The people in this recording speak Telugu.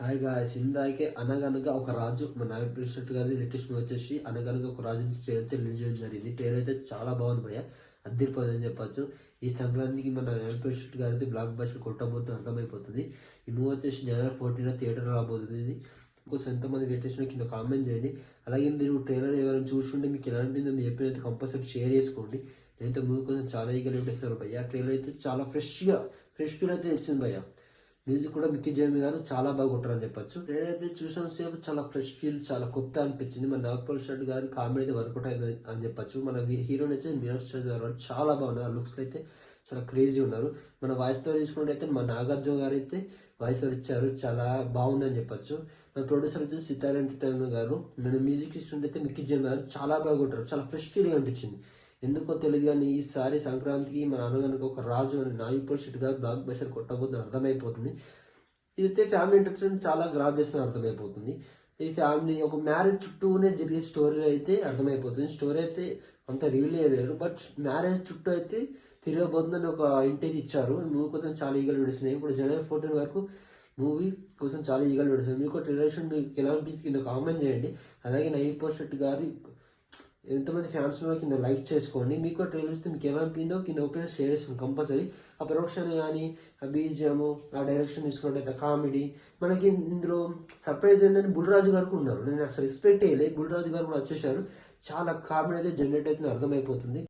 హాయ్ గాయ్స్, ఇందాకే 'అనగనగా ఒక రాజు' మన నాగ ప్రిన్సెట్ గారి లేటెస్ట్ మూవీ వచ్చేసి 'అనగనగా ఒక రాజు' నుంచి ట్రైలర్ అయితే రిలీజ్ చేయడం జరిగింది. ట్రైలర్ అయితే చాలా బాగుంది భయ్య, అదిరిపోయిందని చెప్పొచ్చు. ఈ సంక్రాంతికి మన నాగ ప్రిన్సెట్ గారు అయితే బ్లాక్ బస్టర్ కొట్టబోతుంది అర్థమైపోతుంది. ఈ మూవీ వచ్చేసి జనవరి 14 థియేటర్ రాబోతుంది. ఇది ఇంకోసం ఎంతమంది వెయిట్ చేసినా కింద కామెంట్ చేయండి. అలాగే మీరు ట్రైలర్ ఎవరైనా చూస్తుంటే మీకు ఎలా అనిపిందో మీ చెప్పినైతే కంపల్సరీ షేర్ చేసుకోండి. నేనైతే మూవీ కోసం చాలా ఈగర్ పెట్టేస్తారు భయ్య. ట్రైలర్ అయితే చాలా ఫ్రెష్ ఫీల్ అయితే తెచ్చింది భయ్య. మ్యూజిక్ కూడా మిక్కీ జేమి గారు చాలా బాగా కొట్టారని చెప్పొచ్చు. నేనైతే చూసిన సేపు చాలా ఫ్రెష్ ఫీల్, చాలా కొత్త అనిపించింది. మన నాగపూర్ షెట్ గారి కామెడీ అయితే వర్కౌట్ అయింది అని చెప్పొచ్చు. మన హీరోని అయితే మీనాక్షి గారు చాలా బాగున్నారు. లుక్స్ అయితే చాలా క్రేజీ ఉన్నారు. మన వాయిస్ తో తీసుకున్నట్టయితే మన నాగార్జున గారు అయితే వాయిస్ ఓవర్ ఇచ్చారు, చాలా బాగుందని చెప్పొచ్చు. మన ప్రొడ్యూసర్ అయితే సితార్ ఎంటర్టైన్మెంట్ గారు. మన మ్యూజిక్ ఇస్తుంటే మిక్కీ జేమి గారు చాలా బాగా కొట్టారు. చాలా ఫ్రెష్ ఫీలింగ్ అనిపించింది. ఎందుకో తెలియదు కానీ ఈసారి సంక్రాంతికి మన అనగనగా ఒక రాజు అని నాగపూర్ షెట్ గారు బ్లాక్ బస్టర్ కొట్టబోతుంది అర్థమైపోతుంది. ఇదైతే ఫ్యామిలీ ఎంటర్టైన్మెంట్ చాలా గ్రాప్ చేస్తున్న అర్థమైపోతుంది. ఈ ఫ్యామిలీ ఒక మ్యారేజ్ చుట్టూనే జరిగే స్టోరీ అయితే అర్థమైపోతుంది. స్టోరీ అయితే అంత రివీల్ అయ్యలేరు, బట్ మ్యారేజ్ చుట్టూ అయితే తిరగబోతుందని ఒక ఇంటి ఇచ్చారు. మూవీ కోసం చాలా ఈగలు విడుస్తున్నాయి. ఇప్పుడు జనవరి 14 వరకు మూవీ కోసం చాలా ఈగలు విడుస్తున్నాయి. మీకు రిలేషన్ మీకు ఎలా అనిపించింది కింద కామెంట్ చేయండి. అలాగే నాగపూర్ షెట్ గారి ఎంతమంది ఫ్యాన్స్ ఉన్న కింద లైక్ చేసుకోండి. మీకు ట్రైలర్ ఇస్తే మీకు ఎలా అనిపిందో కింద ఒపీనియన్ షేర్ చేసుకోండి కంపల్సరీ. ఆ ప్రొడక్షన్ కానీ, ఆ బీజిఎము, ఆ డైరెక్షన్ తీసుకున్నట్టయితే కామెడీ మనకి ఇందులో సర్ప్రైజ్ ఏంటంటే బుల్రాజు గారు కూడా ఉన్నారు. నేను అసలు ఎక్స్పెక్ట్ చేయలేదు, బుల్రాజు గారు కూడా వచ్చేసారు. చాలా కామెడీ అయితే జనరేట్ అవుతుంది అర్థమైపోతుంది.